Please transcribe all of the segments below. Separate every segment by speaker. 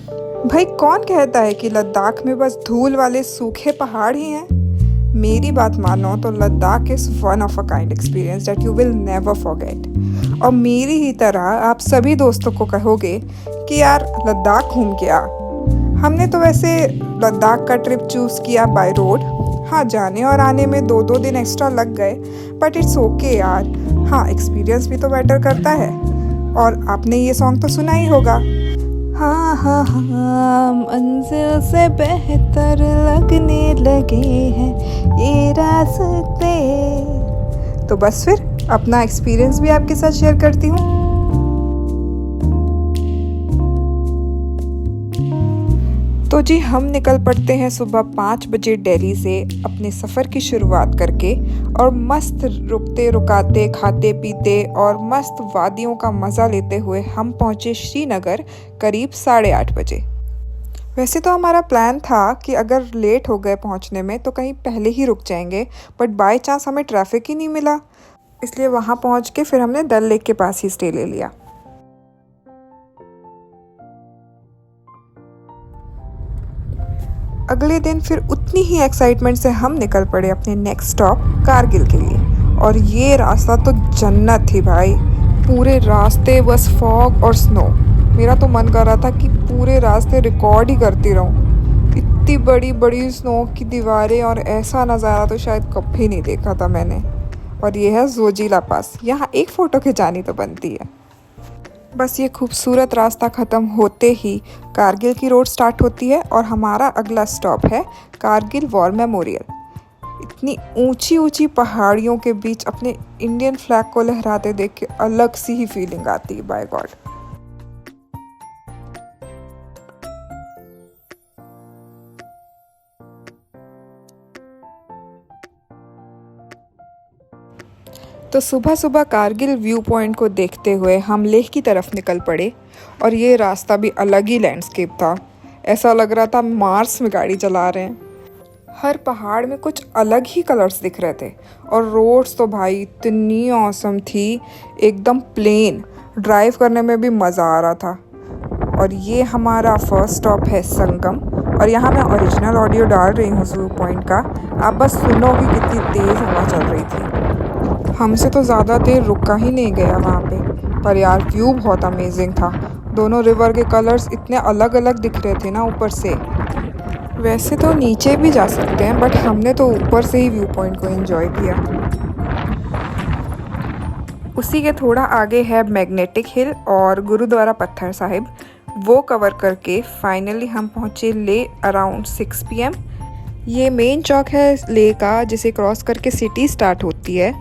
Speaker 1: भाई कौन कहता है कि लद्दाख में बस धूल वाले सूखे पहाड़ ही हैं? मेरी बात मानो तो Ladakh is one of a kind experience that you will never forget. और मेरी ही तरह आप सभी दोस्तों को कहोगे कि यार लद्दाख घूम के आ। हमने तो वैसे लद्दाख का ट्रिप चूज़ किया बाय रोड। हाँ, जाने और आने में 2-2 दिन एक्स्ट्रा लग गए, बट इट्स ओके यार। हाँ, एक्सपीरियंस भी तो मैटर करता है। और आपने ये सॉन्ग तो सुना ही होगा, हाँ हाँ हाँ मंजिल से बेहतर लगने लगे हैं ये रास्ते। तो बस फिर अपना एक्सपीरियंस भी आपके साथ शेयर करती हूँ। तो जी हम निकल पड़ते हैं सुबह 5 बजे दिल्ली से अपने सफ़र की शुरुआत करके, और मस्त रुकते रुकाते खाते पीते और मस्त वादियों का मज़ा लेते हुए हम पहुँचे श्रीनगर करीब 8:30 बजे। वैसे तो हमारा प्लान था कि अगर लेट हो गए पहुँचने में तो कहीं पहले ही रुक जाएंगे, बट बाय चांस हमें ट्रैफिक ही नहीं मिला, इसलिए वहाँ पहुँच के फिर हमने डल लेक के पास ही स्टे ले लिया। अगले दिन फिर उतनी ही एक्साइटमेंट से हम निकल पड़े अपने नेक्स्ट स्टॉप कारगिल के लिए। और ये रास्ता तो जन्नत थी भाई, पूरे रास्ते बस फॉग और स्नो। मेरा तो मन कर रहा था कि पूरे रास्ते रिकॉर्ड ही करती रहूं। इतनी बड़ी बड़ी स्नो की दीवारें और ऐसा नज़ारा तो शायद कभी नहीं देखा था मैंने। और ये है जोजिला पास, यहाँ एक फ़ोटो खिंचानी तो बनती है। बस ये खूबसूरत रास्ता ख़त्म होते ही कारगिल की रोड स्टार्ट होती है और हमारा अगला स्टॉप है कारगिल वॉर मेमोरियल। इतनी ऊंची ऊंची पहाड़ियों के बीच अपने इंडियन फ्लैग को लहराते देख के अलग सी ही फीलिंग आती है, बाय गॉड। तो सुबह सुबह कारगिल व्यू पॉइंट को देखते हुए हम लेह की तरफ निकल पड़े। और ये रास्ता भी अलग ही लैंडस्केप था, ऐसा लग रहा था मार्स में गाड़ी चला रहे हैं। हर पहाड़ में कुछ अलग ही कलर्स दिख रहे थे, और रोड्स तो भाई इतनी औसम थी, एकदम प्लेन, ड्राइव करने में भी मज़ा आ रहा था। और ये हमारा फर्स्ट स्टॉप है संगम, और यहाँ मैं ओरिजिनल ऑडियो डाल रही हूँ व्यू पॉइंट का, आप बस सुनो कि कितनी तेज़ हवा चल रही थी। हमसे तो ज़्यादा देर रुका ही नहीं गया वहाँ पे, पर यार व्यू बहुत अमेजिंग था। दोनों रिवर के कलर्स इतने अलग अलग दिख रहे थे ना ऊपर से। वैसे तो नीचे भी जा सकते हैं, बट हमने तो ऊपर से ही व्यू पॉइंट को एंजॉय किया। उसी के थोड़ा आगे है मैग्नेटिक हिल और गुरुद्वारा पत्थर साहिब, वो कवर करके फाइनली हम पहुँचे ले अराउंड 6 PM। ये मेन चौक है ले का, जिसे क्रॉस करके सिटी स्टार्ट होती है।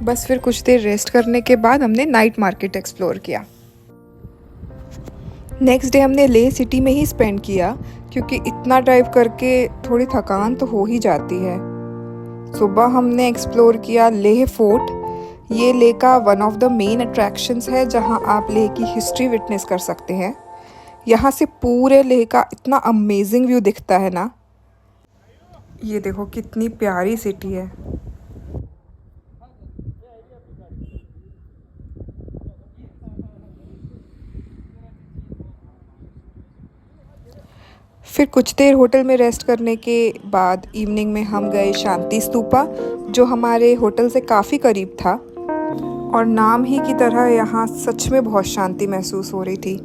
Speaker 1: बस फिर कुछ देर रेस्ट करने के बाद हमने नाइट मार्केट एक्सप्लोर किया। नेक्स्ट डे हमने ले सिटी में ही स्पेंड किया, क्योंकि इतना ड्राइव करके थोड़ी थकान तो हो ही जाती है। सुबह हमने एक्सप्लोर किया लेह फोर्ट। ये लेह का one of the main attractions है, जहां आप लेह की हिस्ट्री विटनेस कर सकते हैं। यहाँ से पूरे लेह का इतना अमेजिंग व्यू दिखता है ना। ये देखो कितनी प्यारी सिटी है। फिर कुछ देर होटल में रेस्ट करने के बाद इवनिंग में हम गए शांति स्तूपा, जो हमारे होटल से काफ़ी करीब था। और नाम ही की तरह यहाँ सच में बहुत शांति महसूस हो रही थी।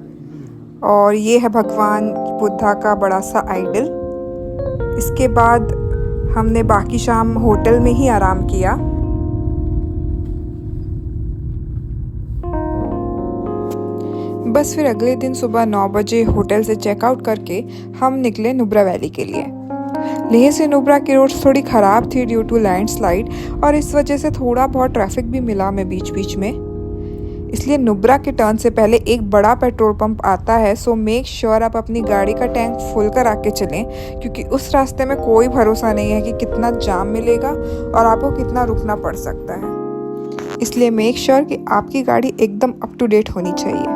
Speaker 1: और ये है भगवान बुद्धा का बड़ा सा आइडल। इसके बाद हमने बाकी शाम होटल में ही आराम किया। बस फिर अगले दिन सुबह 9 बजे होटल से चेकआउट करके हम निकले नुब्रा वैली के लिए। लेह से नुब्रा की रोड्स थोड़ी ख़राब थी ड्यू टू लैंडस्लाइड, और इस वजह से थोड़ा बहुत ट्रैफिक भी मिला हमें बीच बीच में। इसलिए नुब्रा के टर्न से पहले एक बड़ा पेट्रोल पंप आता है, सो मेक श्योर आप अपनी गाड़ी का टैंक फुल करा के चलें, क्योंकि उस रास्ते में कोई भरोसा नहीं है कि कितना जाम मिलेगा और आपको कितना रुकना पड़ सकता है। इसलिए मेक श्योर कि आपकी गाड़ी एकदम अप टू डेट होनी चाहिए।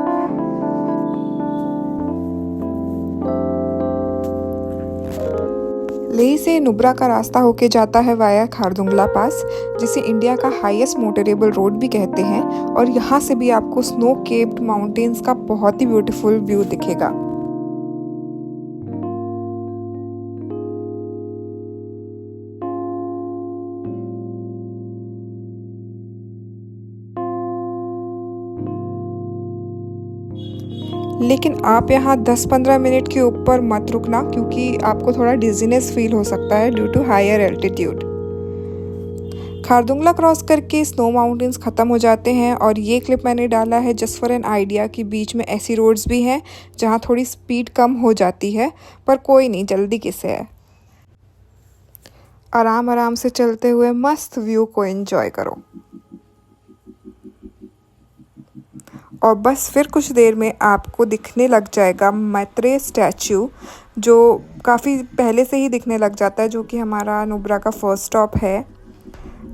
Speaker 1: लेह से नुब्रा का रास्ता होके जाता है वाया खारदुंगला पास, जिसे इंडिया का हाईएस्ट मोटरेबल रोड भी कहते हैं। और यहाँ से भी आपको स्नो केप्ड माउंटेन्स का बहुत ही ब्यूटीफुल व्यू दिखेगा। लेकिन आप यहाँ 10-15 मिनट के ऊपर मत रुकना क्योंकि आपको थोड़ा डिजीनेस फील हो सकता है due to higher altitude. Khardungla cross करके स्नो माउंटेन्स ख़त्म हो जाते हैं और ये क्लिप मैंने डाला है जस्ट फॉर एन आइडिया कि बीच में ऐसी रोड्स भी हैं जहाँ थोड़ी स्पीड कम हो जाती है, पर कोई नहीं, जल्दी किसे है। आराम आराम से चलते हुए मस्त व्यू को एंजॉय करो। और बस फिर कुछ देर में आपको दिखने लग जाएगा मैत्रेय स्टैचू, जो काफ़ी पहले से ही दिखने लग जाता है, जो कि हमारा नुब्रा का फर्स्ट स्टॉप है।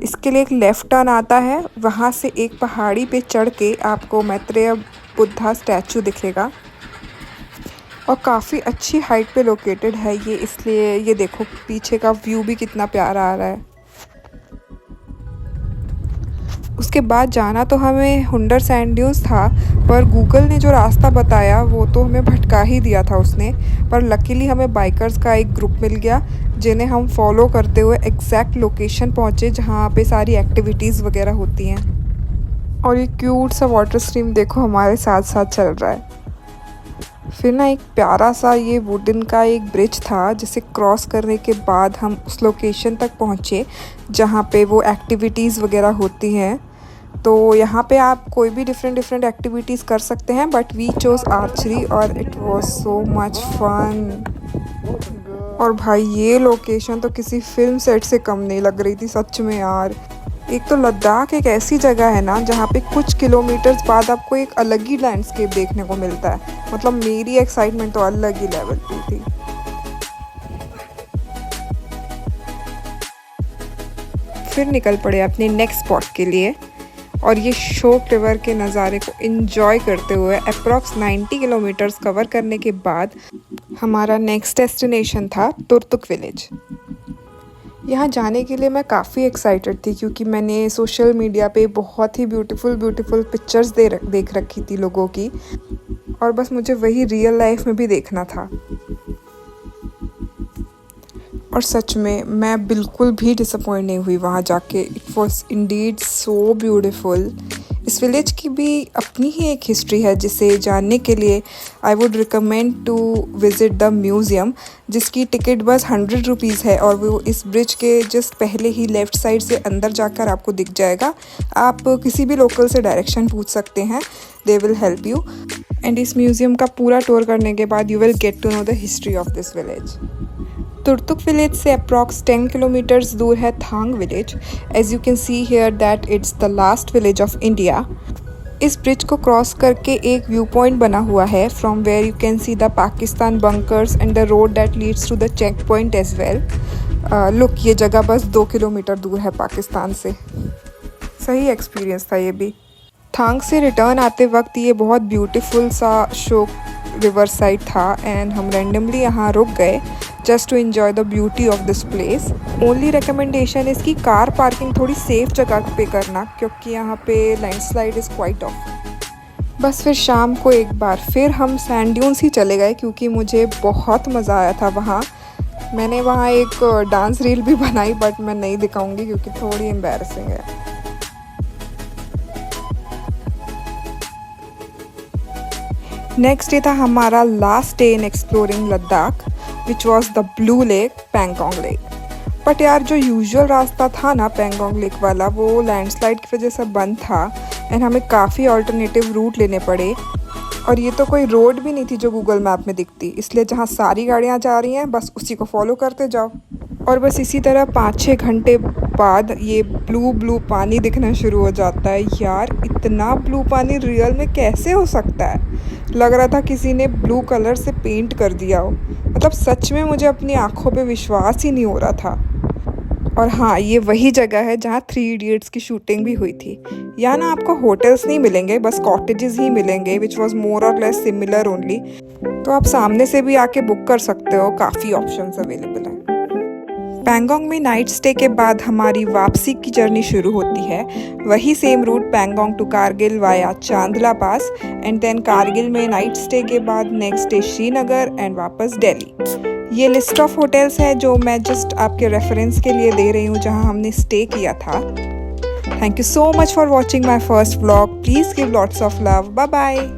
Speaker 1: इसके लिए एक लेफ़्ट टर्न आता है, वहाँ से एक पहाड़ी पे चढ़ के आपको मैत्रेय बुद्धा स्टैचू दिखेगा और काफ़ी अच्छी हाइट पे लोकेटेड है ये, इसलिए ये देखो पीछे का व्यू भी कितना प्यारा आ रहा है। उसके बाद जाना तो हमें हुंडर सैंड ड्यून्स था, पर गूगल ने जो रास्ता बताया वो तो हमें भटका ही दिया था उसने। पर लकीली हमें बाइकर्स का एक ग्रुप मिल गया जिन्हें हम फॉलो करते हुए एग्जैक्ट लोकेशन पहुँचे जहाँ पे सारी एक्टिविटीज़ वगैरह होती हैं। और ये क्यूट सा वाटर स्ट्रीम देखो हमारे साथ साथ चल रहा है। फिर ना एक प्यारा सा ये वुडन का एक ब्रिज था जिसे क्रॉस करने के बाद हम उस लोकेशन तक पहुँचे जहाँ पे वो एक्टिविटीज़ वगैरह होती हैं। तो यहाँ पे आप कोई भी डिफरेंट एक्टिविटीज़ कर सकते हैं, बट वी चोज़ आर्चरी और it was so much fun. और भाई ये लोकेशन तो किसी फिल्म सेट से कम नहीं लग रही थी सच में यार। एक तो लद्दाख एक ऐसी जगह है ना जहाँ पे कुछ किलोमीटर्स बाद आपको एक अलग ही लैंडस्केप देखने को मिलता है। मतलब मेरी एक्साइटमेंट तो अलग ही लेवल की थी। फिर निकल पड़े अपने नेक्स्ट स्पॉट के लिए और ये शोक रिवर के नज़ारे को एंजॉय करते हुए अप्रॉक्स 90 किलोमीटर्स कवर करने के बाद हमारा नेक्स्ट डेस्टिनेशन था तुर्तुक विलेज। यहाँ जाने के लिए मैं काफ़ी एक्साइटेड थी क्योंकि मैंने सोशल मीडिया पे बहुत ही ब्यूटीफुल पिक्चर्स देख रखी थी लोगों की, और बस मुझे वही रियल लाइफ में भी देखना था। और सच में मैं बिल्कुल भी डिसअपॉइंट नहीं हुई वहाँ जाके। It was Indeed so beautiful. इस विलेज की भी अपनी ही एक हिस्ट्री है जिसे जानने के लिए I would recommend to visit the museum, जिसकी टिकट बस 100 रुपीज़ है और वो इस ब्रिज के जस्ट पहले ही लेफ़्ट साइड से अंदर जाकर आपको दिख जाएगा। आप किसी भी लोकल से डायरेक्शन पूछ सकते हैं, they will help you. And इस म्यूज़ियम का पूरा टूर करने के बाद you will get to know the history of this village. Turtuk village से अप्रॉक्स 10 किलोमीटर्स दूर है Thang village. As you can see here that it's the last village of India. इस ब्रिज को क्रॉस करके एक व्यू पॉइंट बना हुआ है from where you can see the Pakistan bunkers and the road that leads to the check point as well. Look, ये जगह बस 2 किलोमीटर दूर है पाकिस्तान से। सही एक्सपीरियंस था ये भी। थांग से रिटर्न आते वक्त ये बहुत ब्यूटीफुल सा शोक रिवर साइड था एंड हम रैंडमली यहाँ रुक गए just to enjoy the beauty of this place. Only recommendation is कि कार पार्किंग थोड़ी सेफ जगह पे करना क्योंकि यहाँ पे लैंडस्लाइड इज़ क्वाइट ऑफ। बस फिर शाम को एक बार फिर हम सैंड ड्यून्स ही चले गए क्योंकि मुझे बहुत मज़ा आया था वहाँ। मैंने वहाँ एक डांस रील भी बनाई बट मैं नहीं दिखाऊंगी क्योंकि थोड़ी एम्बैरसिंग है। नेक्स्ट डे था हमारा last day in exploring Ladakh which was the blue lake, Pangong lake. But यार जो यूजुअल रास्ता था ना पैंगोंग लेक वाला, वो लैंडस्लाइड की वजह से बंद था एंड हमें काफ़ी ऑल्टरनेटिव रूट लेने पड़े। और ये तो कोई रोड भी नहीं थी जो गूगल मैप में दिखती, इसलिए जहाँ सारी गाड़ियाँ जा रही हैं बस उसी को फॉलो करते जाओ। और बस इसी तरह 5-6 घंटे बाद ये ब्लू पानी दिखना शुरू हो जाता है। यार इतना ब्लू पानी रियल में कैसे हो सकता है? लग रहा था किसी ने ब्लू कलर से पेंट कर दिया हो। मतलब सच में मुझे अपनी आंखों पे विश्वास ही नहीं हो रहा था। और हाँ, ये वही जगह है जहाँ 3 इडियट्स की शूटिंग भी हुई थी। यहाँ ना आपको होटल्स नहीं मिलेंगे, बस कॉटेजेस ही मिलेंगे विच वॉज मोर और लेस सिमिलर ओनली। तो आप सामने से भी आके बुक कर सकते हो, काफ़ी ऑप्शंस अवेलेबल हैं। पैंगोंग में नाइट स्टे के बाद हमारी वापसी की जर्नी शुरू होती है। वही same route Pangong to Kargil via Chandla pass and then Kargil में नाइट स्टे के बाद नेक्स्ट डे श्रीनगर एंड वापस दिल्ली। ये लिस्ट ऑफ होटल्स है जो मैं जस्ट आपके रेफरेंस के लिए दे रही हूँ जहाँ हमने स्टे किया था। Thank you so much for watching my first vlog. Please give lots of love. Bye bye.